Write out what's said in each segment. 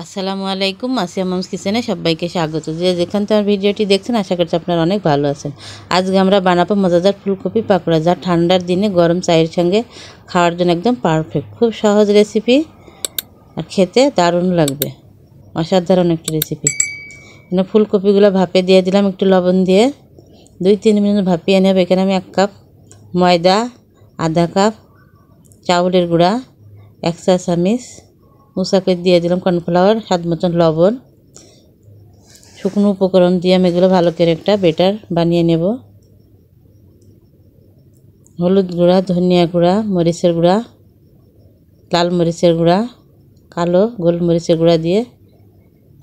আসসালামু আলাইকুম, আসিয়া মমস কিচেনে সবাইকে স্বাগত। যে যেখান থেকে আমার ভিডিওটি দেখছেন আশা করছি আপনারা অনেক ভালো আছেন। আজকে আমরা বানাবো মজাদার ফুলকপি পাকোড়া, যা ঠান্ডার দিনে গরম চায়ের সঙ্গে খাওয়ার জন্য একদম পারফেক্ট। খুব সহজ রেসিপি আর খেতে দারুণ লাগবে, অসাধারণ একটা রেসিপি। এখানে ফুলকপিগুলো ভাপে দিয়ে দিলাম একটু লবণ দিয়ে, 2-3 মিনিট ভাপিয়ে নেব। এখানে আমি 1 কাপ ময়দা, আধা কাপ চাউলের গুঁড়া, 1 চা চামচ উঁচা করে দিয়ে দিলাম কর্নফ্লাওয়ার, স্বাদ মতন লবণ, শুকনো উপকরণ দিয়ে আমি এগুলো ভালো করে একটা বেটার বানিয়ে নেব। হলুদ গুঁড়া, ধনিয়া গুঁড়া, মরিচের গুঁড়া, লাল মরিচের গুঁড়া, কালো গোলমরিচের গুঁড়া দিয়ে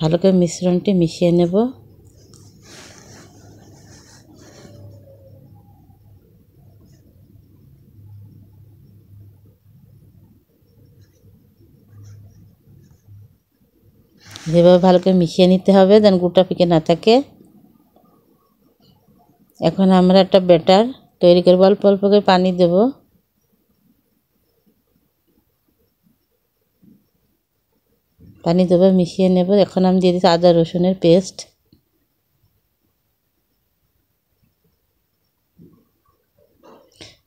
ভালো করে মিশ্রণটি মিশিয়ে নেব। যেভাবে ভালো করে মিশিয়ে নিতে হবে যেন গোটা পিকে না থাকে। এখন আমরা একটা ব্যাটার তৈরি করব। অল্প অল্প করে পানি দেব। পানি দেবো, মিশিয়ে নেব। এখন আমি দিয়ে দিচ্ছি আদা রসুনের পেস্ট।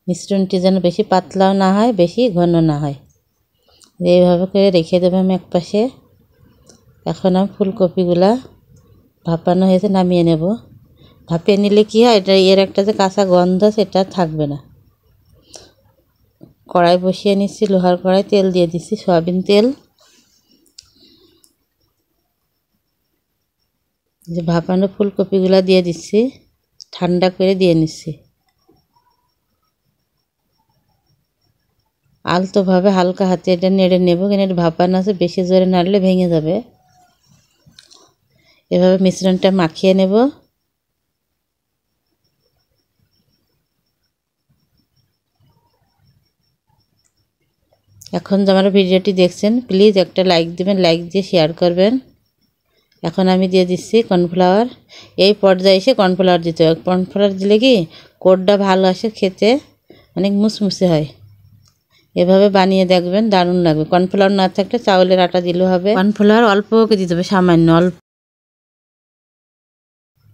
মিশ্রণটি যেন বেশি পাতলাও না হয়, বেশি ঘন না হয়। এইভাবে করে রেখে দেবো আমি একপাশে। এখন আমি ফুলকপিগুলা ভাপানো হয়েছে নামিয়ে নেব। ভাপিয়ে নিলে কি হয়, এটা এর একটা যে কাঁচা গন্ধ সেটা থাকবে না। কড়াই বসিয়ে নিচ্ছি, লোহার কড়াই, তেল দিয়ে দিচ্ছি সয়াবিন তেল। যে ভাপানো ফুলকপিগুলা দিয়ে দিচ্ছি, ঠান্ডা করে দিয়ে নিচ্ছি। আলতোভাবে হালকা হাতে এটা নেড়ে নেব, কেন এটা ভাপানো আছে, বেশি জোরে নাড়লে ভেঙে যাবে। এভাবে মিশ্রণটা মাখিয়ে নেব। এখন যে আমার ভিডিওটি দেখছেন প্লিজ একটা লাইক দিবেন, লাইক দিয়ে শেয়ার করবেন। এখন আমি দিয়ে দিচ্ছি কর্নফ্লাওয়ার। এই পর্যায়ে এসে কর্নফ্লাওয়ার দিতে হবে। কর্নফ্লাওয়ার দিলে কি কোটটা ভালো আসে, খেতে অনেক মুসমুসে হয়। এভাবে বানিয়ে দেখবেন, দারুণ লাগবে। কর্নফ্লাওয়ার না থাকলে চাউলের আটা দিলেও হবে। কর্নফ্লাওয়ার অল্প দিতে হবে, সামান্য অল্প।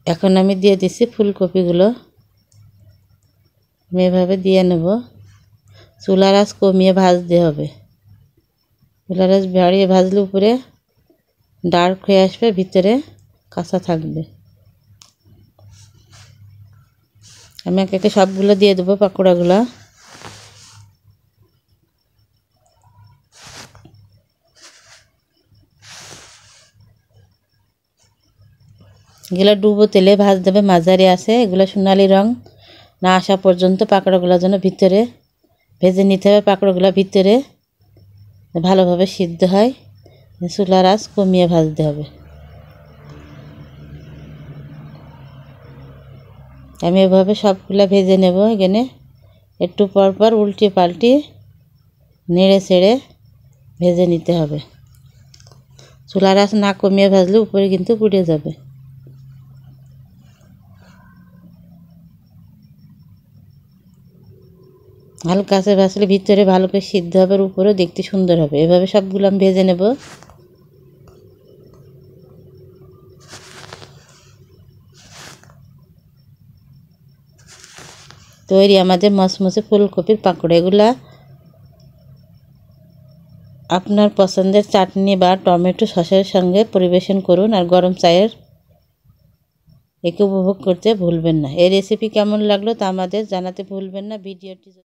এখন আমি দিয়ে দিচ্ছি ফুলকপিগুলো। আমি এভাবে দিয়ে নেব। চুলার আঁচ কমিয়ে ভাজতে হবে। চুলার আঁচ বাড়িয়ে ভাজলে উপরে ডার্ক হয়ে আসবে, ভিতরে কাঁচা থাকবে। আমি একে একে সবগুলো দিয়ে দেবো পাকোড়াগুলো। এগুলো ডুবো তেলে ভাজ দেবে, মাঝারি আছে। এগুলো সোনালি রং না আসা পর্যন্ত পাকোড়াগুলো যেন ভিতরে ভেজে নিতে হবে। পাকোড়াগুলো ভিতরে ভালোভাবে সিদ্ধ হয়। চুলার আঁচ কমিয়ে ভাজতে হবে। আমি এভাবে সবগুলো ভেজে নেব। এখানে একটু পর পর উল্টে পাল্টে নেড়ে ছেড়ে ভেজে নিতে হবে। চুলার আঁচ না কমিয়ে ভাজলে উপরে কিন্তু পুড়ে যাবে। হালকা আছে ভাজলে ভিতরে ভালো করে সিদ্ধ হবে, উপরেও দেখতে সুন্দর হবে। এভাবে সবগুলো আমি ভেজে নেব। তৈরি আমাদের মচমচে ফুলকপির পাকোড়া। এগুলা আপনার পছন্দের চাটনি বা টমেটো সসের সঙ্গে পরিবেশন করুন, আর গরম চায়ের একে উপভোগ করতে ভুলবেন না। এই রেসিপি কেমন লাগলো তা আমাদের জানাতে ভুলবেন না। ভিডিওটি